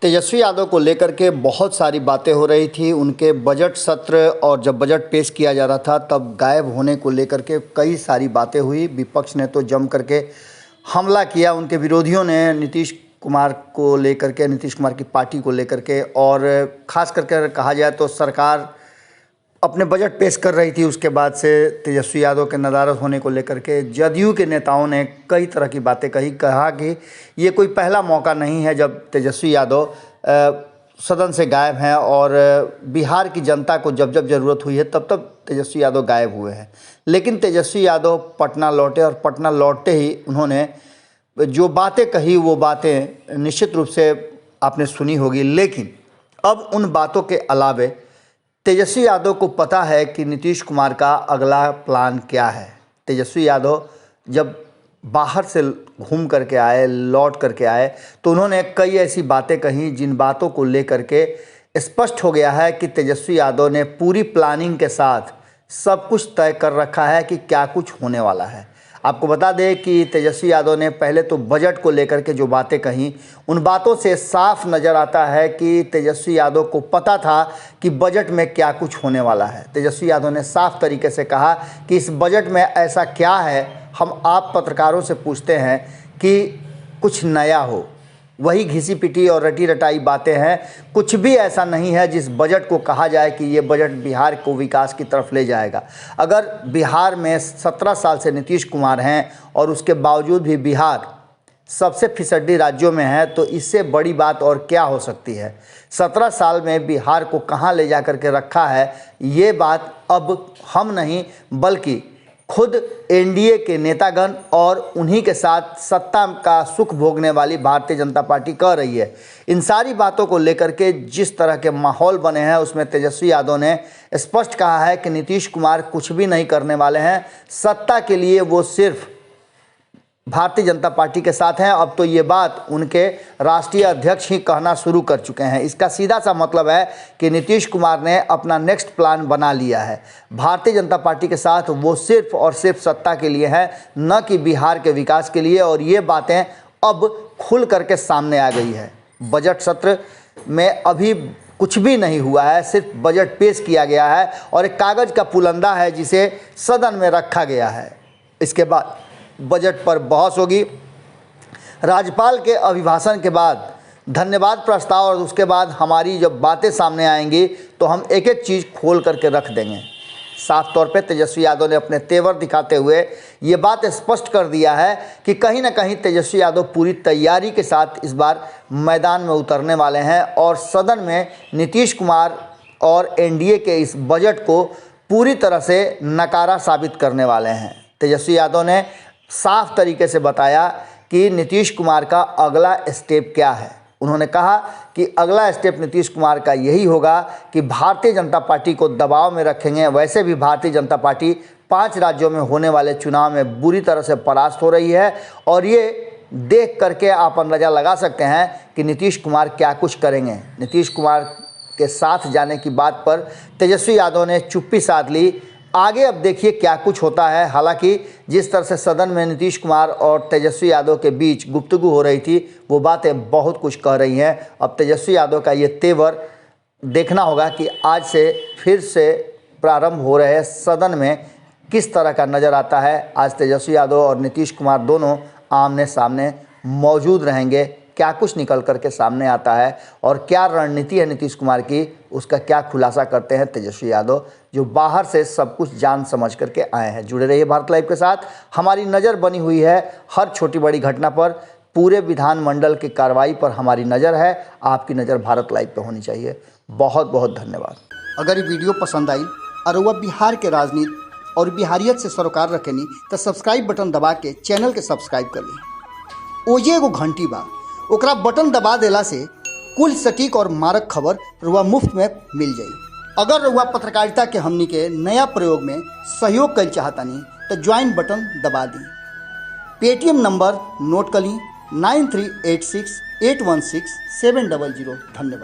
तेजस्वी यादव को लेकर के बहुत सारी बातें हो रही थी। उनके बजट सत्र और जब बजट पेश किया जा रहा था तब गायब होने को लेकर के कई सारी बातें हुई। विपक्ष ने तो जम करके हमला किया, उनके विरोधियों ने नीतीश कुमार को लेकर के, नीतीश कुमार की पार्टी को लेकर के, और ख़ास करके कहा जाए तो सरकार अपने बजट पेश कर रही थी। उसके बाद से तेजस्वी यादव के नदारद होने को लेकर के जदयू के नेताओं ने कई तरह की बातें कहा कि ये कोई पहला मौका नहीं है जब तेजस्वी यादव सदन से गायब हैं, और बिहार की जनता को जब जब ज़रूरत हुई है तब तब तेजस्वी यादव गायब हुए हैं। लेकिन तेजस्वी यादव पटना लौटे और पटना लौटते ही उन्होंने जो बातें कही वो बातें निश्चित रूप से आपने सुनी होगी। लेकिन अब उन बातों के अलावे तेजस्वी यादव को पता है कि नीतीश कुमार का अगला प्लान क्या है। तेजस्वी यादव जब बाहर से घूम करके आए, लौट करके आए, तो उन्होंने कई ऐसी बातें कही जिन बातों को लेकर के स्पष्ट हो गया है कि तेजस्वी यादव ने पूरी प्लानिंग के साथ सब कुछ तय कर रखा है कि क्या कुछ होने वाला है। आपको बता दें कि तेजस्वी यादव ने पहले तो बजट को लेकर के जो बातें कहीं, उन बातों से साफ नज़र आता है कि तेजस्वी यादव को पता था कि बजट में क्या कुछ होने वाला है। तेजस्वी यादव ने साफ तरीके से कहा कि इस बजट में ऐसा क्या है, हम आप पत्रकारों से पूछते हैं कि कुछ नया हो। वही घिसी पिटी और रटी रटाई बातें हैं। कुछ भी ऐसा नहीं है जिस बजट को कहा जाए कि ये बजट बिहार को विकास की तरफ ले जाएगा। अगर बिहार में 17 साल से नीतीश कुमार हैं और उसके बावजूद भी बिहार सबसे फिसड्डी राज्यों में है, तो इससे बड़ी बात और क्या हो सकती है। 17 साल में बिहार को कहाँ ले जा कर के रखा है, ये बात अब हम नहीं बल्कि खुद एनडीए के नेतागण और उन्हीं के साथ सत्ता का सुख भोगने वाली भारतीय जनता पार्टी कह रही है। इन सारी बातों को लेकर के जिस तरह के माहौल बने हैं उसमें तेजस्वी यादव ने स्पष्ट कहा है कि नीतीश कुमार कुछ भी नहीं करने वाले हैं। सत्ता के लिए वो सिर्फ भारतीय जनता पार्टी के साथ हैं। अब तो ये बात उनके राष्ट्रीय अध्यक्ष ही कहना शुरू कर चुके हैं। इसका सीधा सा मतलब है कि नीतीश कुमार ने अपना नेक्स्ट प्लान बना लिया है। भारतीय जनता पार्टी के साथ वो सिर्फ और सिर्फ सत्ता के लिए है, न कि बिहार के विकास के लिए। और ये बातें अब खुल करके सामने आ गई है। बजट सत्र में अभी कुछ भी नहीं हुआ है, सिर्फ बजट पेश किया गया है और एक कागज़ का पुलंदा है जिसे सदन में रखा गया है। इसके बाद बजट पर बहस होगी। राज्यपाल के अभिभाषण के बाद धन्यवाद प्रस्ताव और उसके बाद हमारी जब बातें सामने आएंगी तो हम एक एक चीज़ खोल करके रख देंगे। साफ तौर पे तेजस्वी यादव ने अपने तेवर दिखाते हुए ये बात स्पष्ट कर दिया है कि कहीं ना कहीं तेजस्वी यादव पूरी तैयारी के साथ इस बार मैदान में उतरने वाले हैं और सदन में नीतीश कुमार और एनडीए के इस बजट को पूरी तरह से नकारा साबित करने वाले हैं। तेजस्वी यादव ने साफ तरीके से बताया कि नीतीश कुमार का अगला स्टेप क्या है। उन्होंने कहा कि अगला स्टेप नीतीश कुमार का यही होगा कि भारतीय जनता पार्टी को दबाव में रखेंगे। वैसे भी भारतीय जनता पार्टी 5 राज्यों में होने वाले चुनाव में बुरी तरह से परास्त हो रही है और ये देख करके आप अंदाज़ा लगा सकते हैं कि नीतीश कुमार क्या कुछ करेंगे। नीतीश कुमार के साथ जाने की बात पर तेजस्वी यादव ने चुप्पी साध ली। आगे अब देखिए क्या कुछ होता है। हालांकि जिस तरह से सदन में नीतीश कुमार और तेजस्वी यादव के बीच गुफ्तगू हो रही थी वो बातें बहुत कुछ कह रही हैं। अब तेजस्वी यादव का ये तेवर देखना होगा कि आज से फिर से प्रारंभ हो रहे सदन में किस तरह का नज़र आता है। आज तेजस्वी यादव और नीतीश कुमार दोनों आमने सामने मौजूद रहेंगे। क्या कुछ निकल करके सामने आता है और क्या रणनीति है नीतीश कुमार की, उसका क्या खुलासा करते हैं तेजस्वी यादव, जो बाहर से सब कुछ जान समझ करके आए हैं। जुड़े रहिए भारत लाइव के साथ। हमारी नज़र बनी हुई है हर छोटी बड़ी घटना पर। पूरे विधानमंडल की कार्रवाई पर हमारी नज़र है। आपकी नज़र भारत लाइव पे होनी चाहिए। बहुत बहुत धन्यवाद। अगर ये वीडियो पसंद आई और वह बिहार के राजनीति और बिहारियत से सरोकार रखेनी तो सब्सक्राइब बटन दबा के चैनल के सब्सक्राइब कर ली। ओजे एगो घंटी बा, ओकरा बटन दबा देला से कुल सटीक और मारक खबर रुआ मुफ्त में मिल जाई। अगर रुआ पत्रकारिता के हमनी के नया प्रयोग में सहयोग कर चाहतानी तो ज्वाइन बटन दबा दी। पेटीएम नंबर नोट कर ली 9386816700। धन्यवाद।